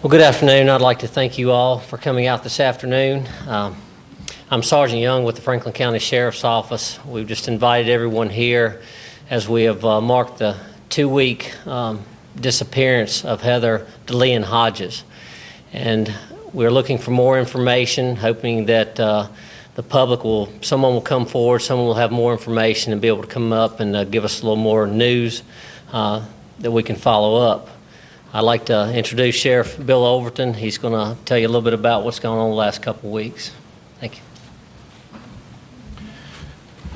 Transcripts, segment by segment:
Well, good afternoon. I'd like to thank you all for coming out this afternoon. I'm Sergeant Young with the Franklin County Sheriff's Office. We've just invited everyone here as we have marked the 2-week disappearance of Heather DeLeon Hodges. And we're looking for more information, hoping that the public someone will come forward, someone will have more information and be able to come up and give us a little more news that we can follow up. I'd like to introduce Sheriff Bill Overton. He's going to tell you a little bit about what's going on the last couple of weeks. Thank you.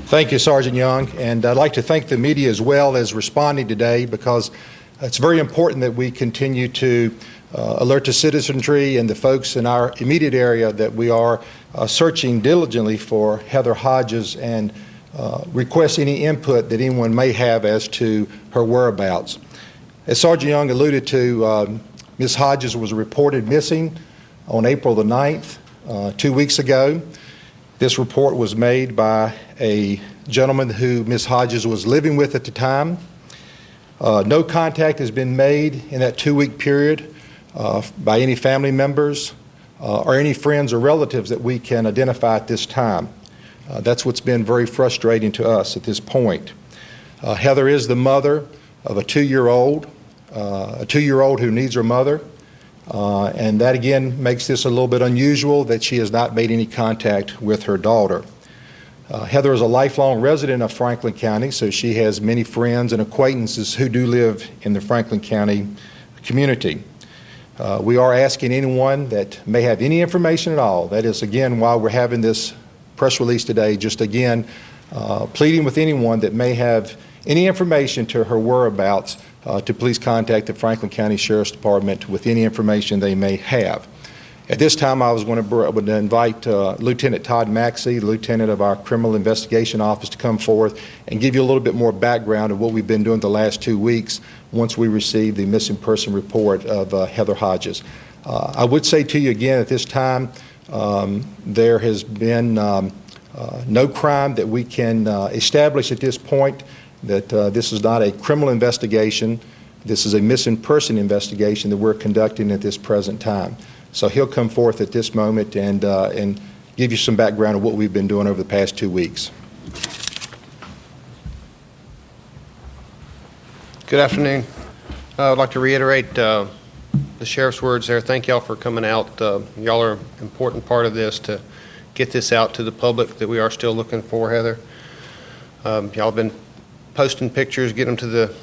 Thank you, Sergeant Young, and I'd like to thank the media as well as responding today, because it's very important that we continue to alert the citizenry and the folks in our immediate area that we are searching diligently for Heather Hodges and request any input that anyone may have as to her whereabouts. As Sergeant Young alluded to, Ms. Hodges was reported missing on April the 9th, 2 weeks ago. This report was made by a gentleman who Ms. Hodges was living with at the time. No contact has been made in that 2-week period by any family members or any friends or relatives that we can identify at this time. That's what's been very frustrating to us at this point. Heather is the mother of a 2-year-old who needs her mother, and that again makes this a little bit unusual that she has not made any contact with her daughter. Heather is a lifelong resident of Franklin County, so she has many friends and acquaintances who do live in the Franklin County community. We are asking anyone that may have any information at all, that is again why we're having this press release today, just again pleading with anyone that may have any information to her whereabouts to please contact the Franklin County Sheriff's Department with any information they may have. At this time, I was going to invite Lieutenant Todd Maxey, Lieutenant of our Criminal Investigation Office, to come forth and give you a little bit more background of what we've been doing the last 2 weeks once we received the missing person report of Heather Hodges. I would say to you again at this time, there has been no crime that we can establish at this point, that this is not a criminal investigation. This is a missing person investigation that we're conducting at this present time. So he'll come forth at this moment and give you some background of what we've been doing over the past 2 weeks. Good afternoon. I'd like to reiterate the Sheriff's words there. Thank y'all for coming out. Y'all are an important part of this to get this out to the public that we are still looking for Heather. Y'all have been posting pictures, get them to the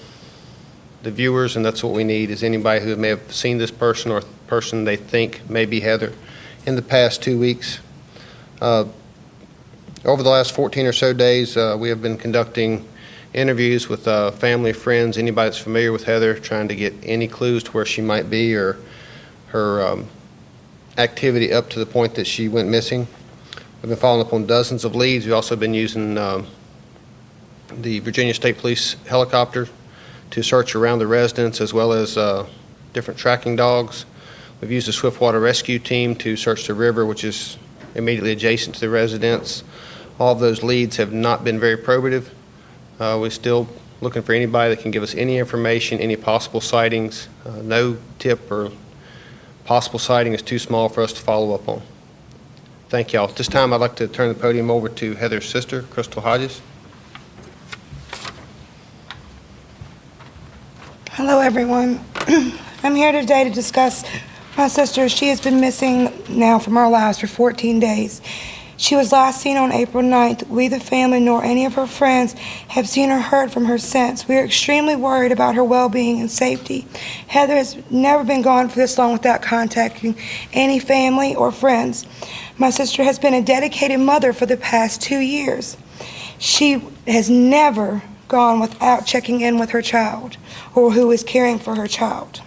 viewers, and that's what we need, is anybody who may have seen this person or person they think may be Heather in the past 2 weeks. Over the last 14 or so days, we have been conducting interviews with family, friends, anybody that's familiar with Heather, trying to get any clues to where she might be or her activity up to the point that she went missing. We've been following up on dozens of leads. We've also been using the Virginia State Police helicopter to search around the residence, as well as different tracking dogs. We've used a swiftwater rescue team to search the river, which is immediately adjacent to the residence. All of those leads have not been very probative. We're still looking for anybody that can give us any information, any possible sightings. No tip or possible sighting is too small for us to follow up on. Thank y'all. At this time, I'd like to turn the podium over to Heather's sister, Crystal Hodges. Hello, everyone. I'm here today to discuss my sister. She has been missing now from our lives for 14 days. She was last seen on April 9th. We, the family, nor any of her friends have seen or heard from her since. We are extremely worried about her well-being and safety. Heather has never been gone for this long without contacting any family or friends. My sister has been a dedicated mother for the past 2 years. She has never gone without checking in with her child or who is caring for her child.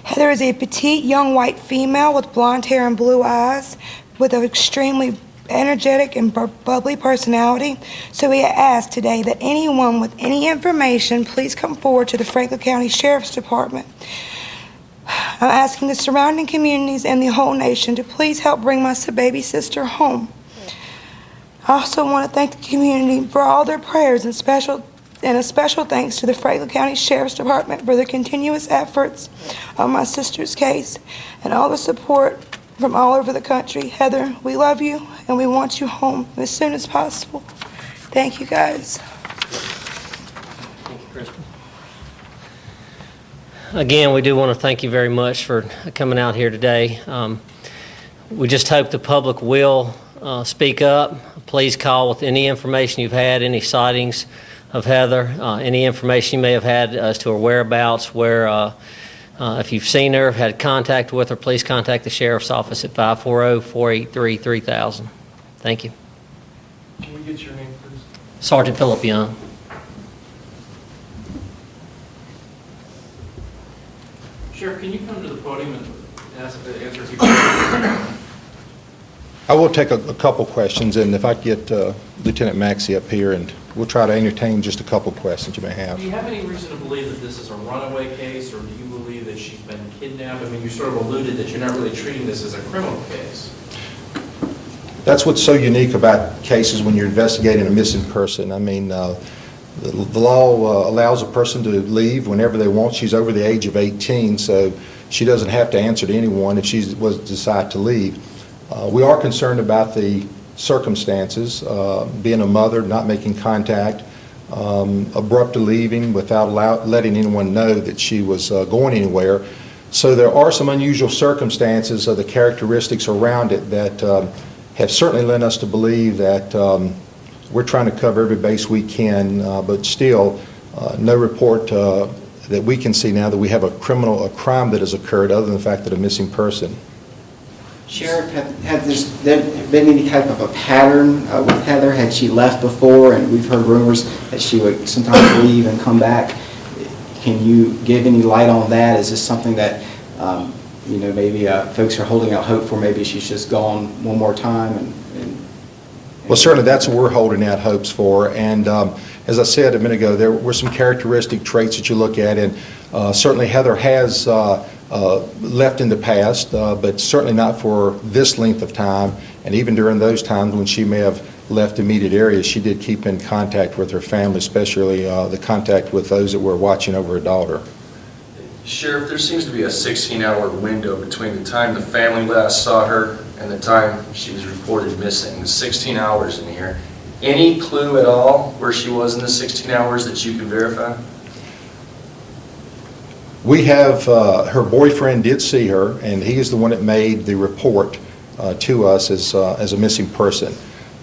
Heather is a petite young white female with blonde hair and blue eyes, with an extremely energetic and bubbly personality. So we ask today that anyone with any information please come forward to the Franklin County Sheriff's Department. I'm asking the surrounding communities and the whole nation to please help bring my baby sister home. I also want to thank the community for all their prayers and special And a special thanks to the Franklin County Sheriff's Department for their continuous efforts on my sister's case and all the support from all over the country. Heather, we love you and we want you home as soon as possible. Thank you, guys. Thank you, Kristen. Again, we do want to thank you very much for coming out here today. We just hope the public will speak up. Please call with any information you've had, any sightings of Heather, any information you may have had as to her whereabouts, where if you've seen her, had contact with her, please contact the Sheriff's Office at 540-483-3000. Thank you. Can we get your name, please? Sergeant Philip Young. Sheriff, can you come to the podium and answer a few questions? I will take a couple questions, and if I get Lieutenant Maxey up here, and we'll try to entertain just a couple questions you may have. Do you have any reason to believe that this is a runaway case, or do you believe that she's been kidnapped? I mean, you sort of alluded that you're not really treating this as a criminal case. That's what's so unique about cases when you're investigating a missing person. I mean, the law allows a person to leave whenever they want. She's over the age of 18, so she doesn't have to answer to anyone if she was to decide to leave. We are concerned about the circumstances, being a mother, not making contact, abruptly leaving without letting anyone know that she was going anywhere. So there are some unusual circumstances of the characteristics around it that have certainly led us to believe that we're trying to cover every base we can, but still no report that we can see now that we have a crime that has occurred other than the fact that a missing person. Sheriff, has there been any type of a pattern with Heather? Had she left before? And we've heard rumors that she would sometimes leave and come back. Can you give any light on that? Is this something that, maybe folks are holding out hope for? Maybe she's just gone one more time? Well, certainly that's what we're holding out hopes for. And as I said a minute ago, there were some characteristic traits that you look at, and certainly Heather has left in the past, but certainly not for this length of time. And even during those times when she may have left immediate areas, she did keep in contact with her family, especially the contact with those that were watching over her daughter. Sheriff, there seems to be a 16-hour window between the time the family last saw her and the time she was reported missing. 16 hours in here. Any clue at all where she was in the 16 hours that you can verify? We have, her boyfriend did see her, and he is the one that made the report to us as a missing person.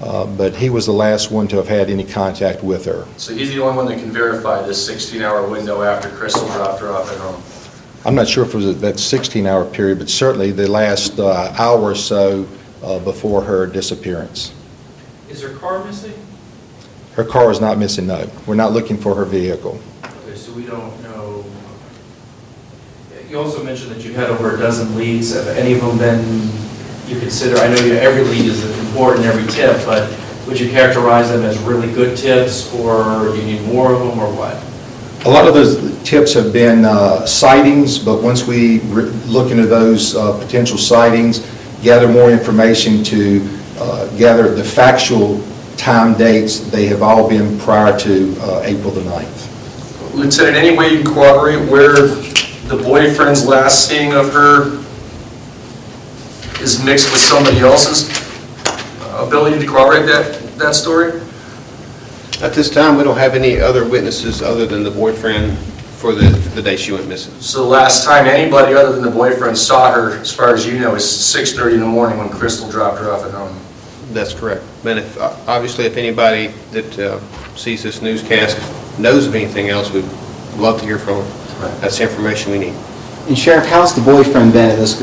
But he was the last one to have had any contact with her. So he's the only one that can verify this 16-hour window after Crystal dropped her off at home? I'm not sure if it was that 16-hour period, but certainly the last hour or so before her disappearance. Is her car missing? Her car is not missing, no. We're not looking for her vehicle. Okay, so we don't know. You also mentioned that you had over a dozen leads. Have any of them been, you consider, I know every lead is important, every tip, but would you characterize them as really good tips, or do you need more of them, or what? A lot of those tips have been sightings, but once we look into those potential sightings, gather more information to gather the factual time dates, they have all been prior to April the 9th. Lieutenant, any way you can corroborate where the boyfriend's last seeing of her is mixed with somebody else's ability to corroborate that story? At this time, we don't have any other witnesses other than the boyfriend for the day she went missing. So the last time anybody other than the boyfriend saw her, as far as you know, is 6:30 in the morning when Crystal dropped her off at home. That's correct. But obviously, if anybody that sees this newscast knows of anything else, we'd love to hear from them. Right. That's the information we need. And Sheriff, how's the boyfriend been? Has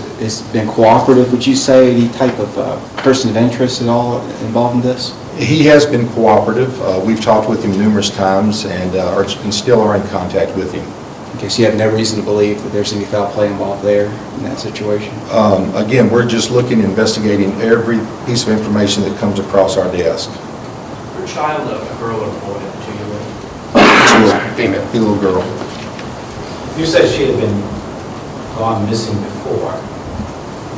been cooperative, would you say? Any type of person of interest at all involved in this? He has been cooperative. We've talked with him numerous times and still are in contact with him. Okay, so you have no reason to believe that there's any foul play involved there in that situation? Again, we're just looking, investigating every piece of information that comes across our desk. Her child, a girl or a boy, to you? Female. A little girl. You said she had been gone missing before.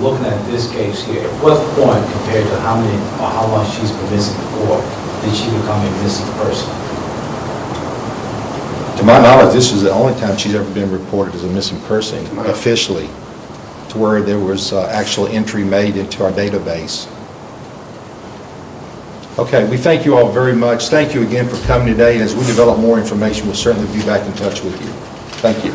Looking at this case here, at what point compared to how long she's been missing before did she become a missing person? To my knowledge, this is the only time she's ever been reported as a missing person officially, to where there was actual entry made into our database. Okay, we thank you all very much. Thank you again for coming today, and as we develop more information, we'll certainly be back in touch with you. Thank you.